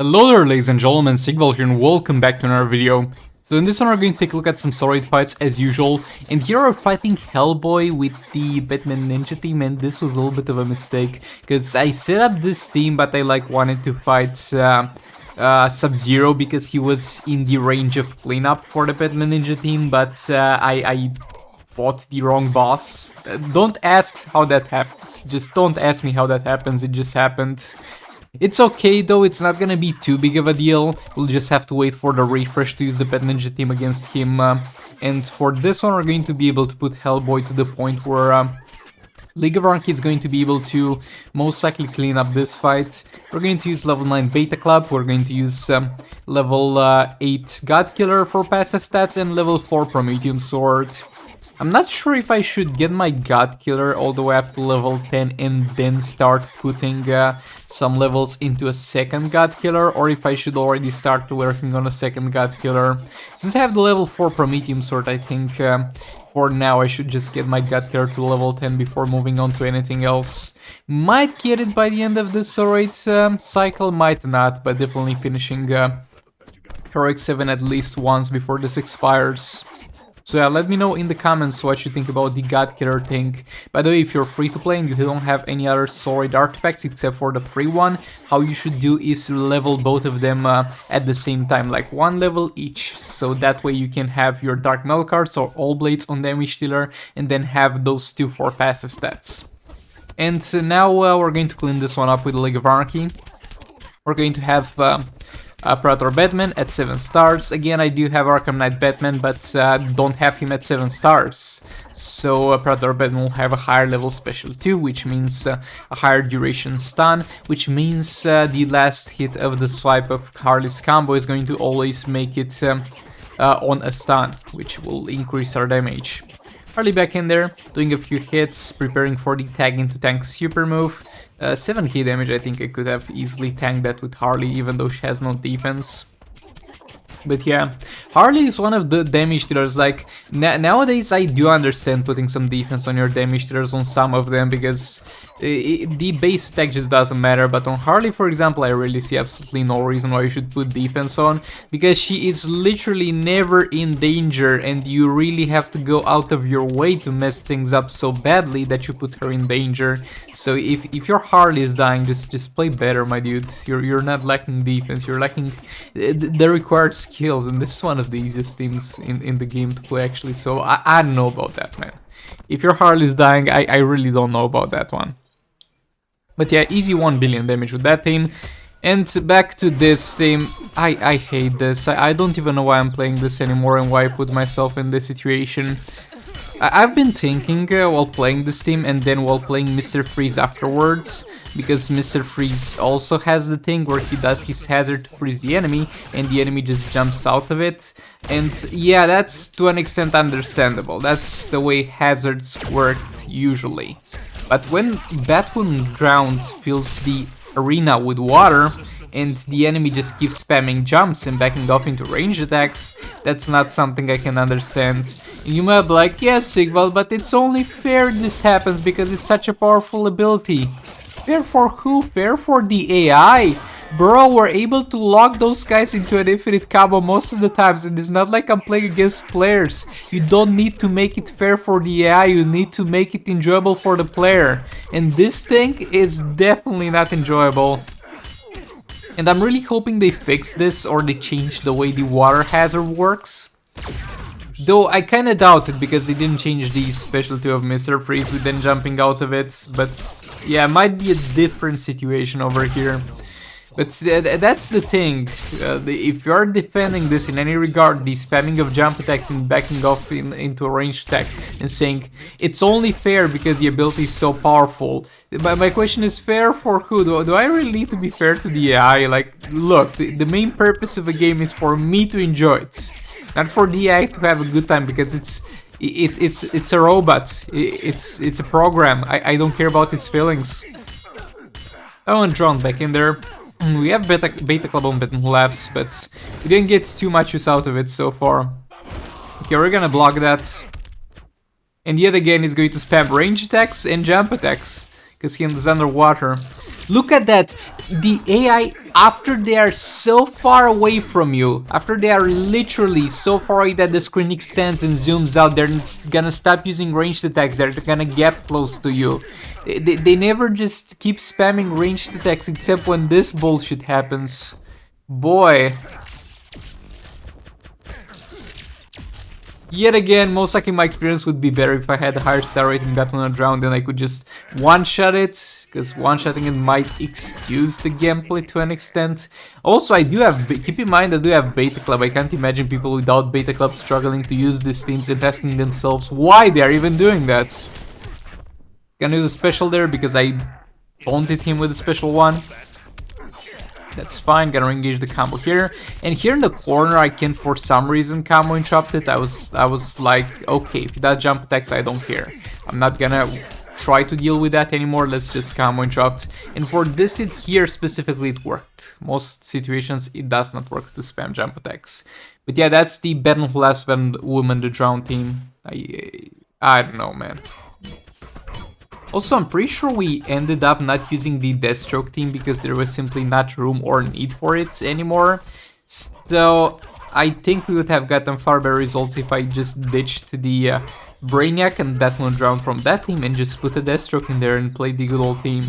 Hello there, ladies and gentlemen, Sigval here and welcome back to another video. So in this one we're going to take a look at some solo fights as usual, and here we're fighting Hellboy with the Batman Ninja team, and this was a little bit of a mistake, because I set up this team but I wanted to fight Sub-Zero because he was in the range of cleanup for the Batman Ninja team, but I fought the wrong boss. Don't ask how that happens, just don't ask me how that happens, it just happened. It's okay though, it's not gonna be too big of a deal, we'll just have to wait for the refresh to use the Pet Ninja team against him, and for this one we're going to be able to put Hellboy to the point where League of Anarchy is going to be able to most likely clean up this fight. We're going to use level 9 Beta Club, we're going to use level 8 God Killer for passive stats and level 4 Prometheum Sword. I'm not sure if I should get my God Killer all the way up to level 10 and then start putting some levels into a second God Killer, or if I should already start working on a second God Killer. Since I have the level 4 Prometheum Sword, I think for now I should just get my God Killer to level 10 before moving on to anything else. Might get it by the end of this Sorate cycle, might not, but definitely finishing Heroic 7 at least once before this expires. So yeah, let me know in the comments what you think about the God Killer thing. By the way, if you're free to play and you don't have any other solid artifacts except for the free one, how you should do is level both of them at the same time, like one level each. So that way you can have your Dark Metal cards or All Blades on Damage Dealer and then have those two for passive stats. And now we're going to clean this one up with League of Anarchy. We're going to have Predator Batman at 7 stars. Again, I do have Arkham Knight Batman, but don't have him at 7 stars. So Predator Batman will have a higher level special too, which means a higher duration stun, which means the last hit of the swipe of Harley's combo is going to always make it on a stun, which will increase our damage. Harley back in there, doing a few hits, preparing for the tag into tank super move. 7k damage, I think I could have easily tanked that with Harley, even though she has no defense. But yeah, Harley is one of the damage dealers, like, nowadays I do understand putting some defense on your damage dealers on some of them, because the base attack just doesn't matter, but on Harley, for example, I really see absolutely no reason why you should put defense on, because she is literally never in danger, and you really have to go out of your way to mess things up so badly that you put her in danger. So if your Harley is dying, just play better, my dudes. You're not lacking defense, you're lacking the required skills, and this is one of the easiest teams in the game to play, actually, so I don't know about that, man. If your Harley is dying, I really don't know about that one. But yeah, easy 1 billion damage with that team. And back to this team, I hate this. I don't even know why I'm playing this anymore and why I put myself in this situation. I've been thinking while playing this team and then while playing Mr. Freeze afterwards, because Mr. Freeze also has the thing where he does his hazard to freeze the enemy and the enemy just jumps out of it. And yeah, that's to an extent understandable. That's the way hazards worked usually. But when Batwoman Drowns fills the arena with water and the enemy just keeps spamming jumps and backing off into ranged attacks, that's not something I can understand. And you might be like, yes, Sigval, but it's only fair this happens because it's such a powerful ability. Fair for who? Fair for the AI? Bro, we're able to lock those guys into an infinite combo most of the times, and it's not like I'm playing against players. You don't need to make it fair for the AI, you need to make it enjoyable for the player. And this thing is definitely not enjoyable. And I'm really hoping they fix this or they change the way the water hazard works. Though I kinda doubt it because they didn't change the specialty of Mr. Freeze with them jumping out of it. But yeah, it might be a different situation over here. But that's the thing, if you are defending this in any regard, the spamming of jump attacks and backing off into a ranged attack and saying it's only fair because the ability is so powerful. My question is, fair for who? Do I really need to be fair to the AI? Like, look, the main purpose of a game is for me to enjoy it, not for the AI to have a good time, because it's a robot, it's a program. I don't care about its feelings. I want Drone back in there. We have Beta Club on Batman Laughs, but we didn't get too much use out of it so far. Okay, we're gonna block that. And yet again, he's going to spam range attacks and jump attacks, because he is underwater. Look at that. The AI, after they are so far away from you, after they are literally so far away that the screen extends and zooms out, they're gonna stop using ranged attacks, they're gonna get close to you. They never just keep spamming ranged attacks except when this bullshit happens. Boy. Yet again, most likely my experience would be better if I had a higher star rating Batman on Drown, then I could just one-shot it, because one-shotting it might excuse the gameplay to an extent. Also, I do have, keep in mind I do have Beta Club. I can't imagine people without Beta Club struggling to use these teams and asking themselves why they are even doing that. Gonna use a special there because I taunted him with a special one. That's fine, gonna engage the combo here. And here in the corner I can for some reason combo interrupt it. I was like, okay, if it does jump attacks, I don't care. I'm not gonna try to deal with that anymore, let's just combo interrupt. And for this hit here specifically it worked. Most situations it does not work to spam jump attacks. But yeah, that's the Batman for Last Woman, the Drown team. I don't know, man. Also, I'm pretty sure we ended up not using the Deathstroke team because there was simply not room or need for it anymore. So, I think we would have gotten far better results if I just ditched the Brainiac and Batman Drown from that team and just put a Deathstroke in there and played the good old team.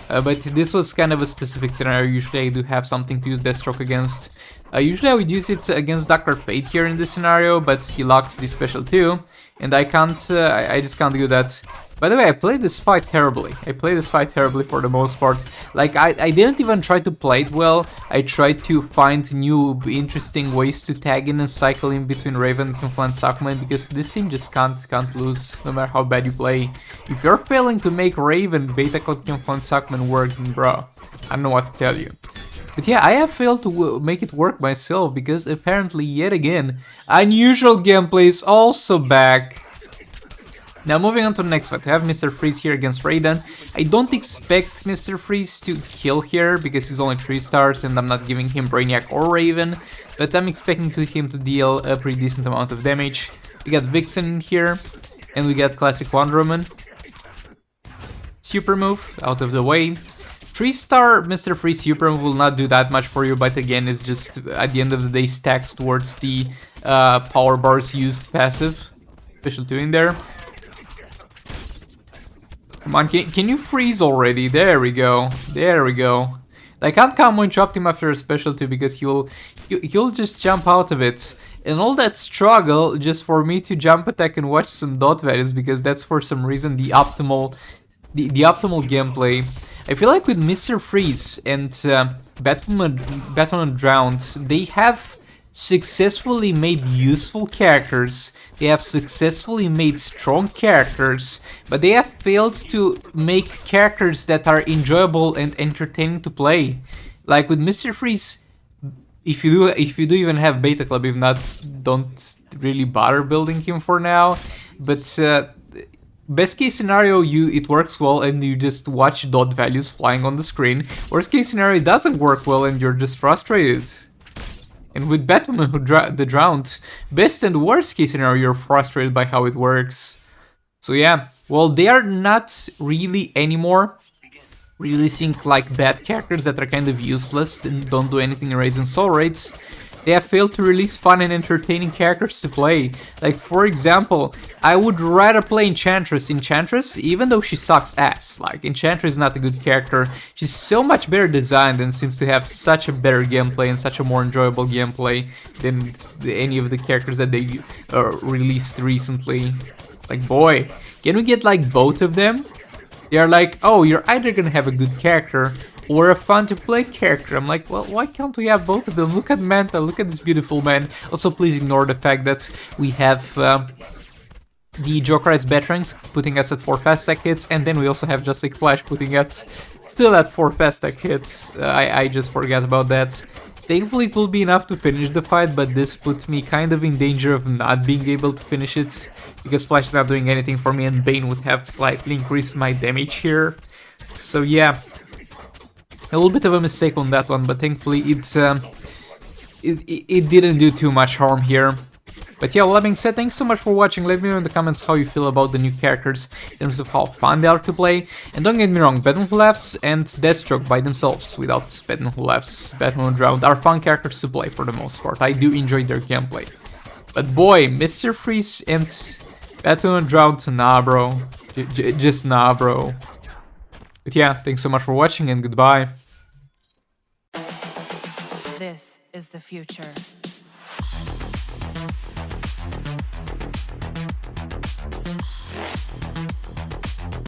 But this was kind of a specific scenario. Usually I do have something to use Deathstroke against. Usually I would use it against Dr. Fate here in this scenario, but he locks the special too. And I can't, I just can't do that. By the way, I played this fight terribly. I played this fight terribly for the most part. Like, I didn't even try to play it well. I tried to find new, interesting ways to tag in and cycle in between Raven and Conflant Suckman, because this team just can't lose, no matter how bad you play. If you're failing to make Raven, Beta Club, Conflant Suckman work, then bro, I don't know what to tell you. But yeah, I have failed to make it work myself, because apparently, yet again, unusual gameplay is also back. Now moving on to the next fight, we have Mr. Freeze here against Raiden. I don't expect Mr. Freeze to kill here, because he's only 3 stars and I'm not giving him Brainiac or Raven, but I'm expecting him to deal a pretty decent amount of damage. We got Vixen in here, and we got classic Wonder Woman. Super move, out of the way. 3-star Mr. Freeze super move will not do that much for you, but again, it's just, at the end of the day, stacks towards the power bars used passive. Special 2 in there. Come on, can you freeze already? There we go. There we go. I can't combo interrupt him after a special 2 because he'll just jump out of it. And all that struggle just for me to jump attack and watch some dot values, because that's for some reason the optimal gameplay. I feel like with Mr. Freeze and Batman Drowned, they have successfully made useful characters, they have successfully made strong characters, but they have failed to make characters that are enjoyable and entertaining to play. Like with Mr. Freeze, if you do even have Beta Club, if not, don't really bother building him for now. But best case scenario, it works well and you just watch dot values flying on the screen. Worst case scenario, it doesn't work well and you're just frustrated. And with Batman the Drowned, best and worst case scenario, you're frustrated by how it works. So yeah, well, they are not really anymore releasing like bad characters that are kind of useless and don't do anything in raising soul rates. They have failed to release fun and entertaining characters to play. Like, for example, I would rather play Enchantress. Enchantress, even though she sucks ass, like, Enchantress is not a good character. She's so much better designed and seems to have such a better gameplay and such a more enjoyable gameplay than any of the characters that they released recently. Like, boy, can we get, like, both of them? They are like, oh, you're either gonna have a good character or a fun-to-play character. I'm like, well, why can't we have both of them? Look at Manta, look at this beautiful man. Also, please ignore the fact that we have the Jokerized Batarangs putting us at 4 fast-stack hits, and then we also have Just Like Flash putting us still at 4 fast-stack hits. I just forgot about that. Thankfully, it will be enough to finish the fight, but this put me kind of in danger of not being able to finish it, because Flash is not doing anything for me, and Bane would have slightly increased my damage here. So yeah, a little bit of a mistake on that one, but thankfully it didn't do too much harm here. But yeah, all that being said, thanks so much for watching. Let me know in the comments how you feel about the new characters in terms of how fun they are to play. And don't get me wrong, Batman Who Laughs and Deathstroke by themselves, without Batman Who Laughs, Batman Who Drowned, are fun characters to play for the most part. I do enjoy their gameplay. But boy, Mr. Freeze and Batman Who Drowned, nah bro. Just nah bro. But yeah, thanks so much for watching and goodbye. This is the future.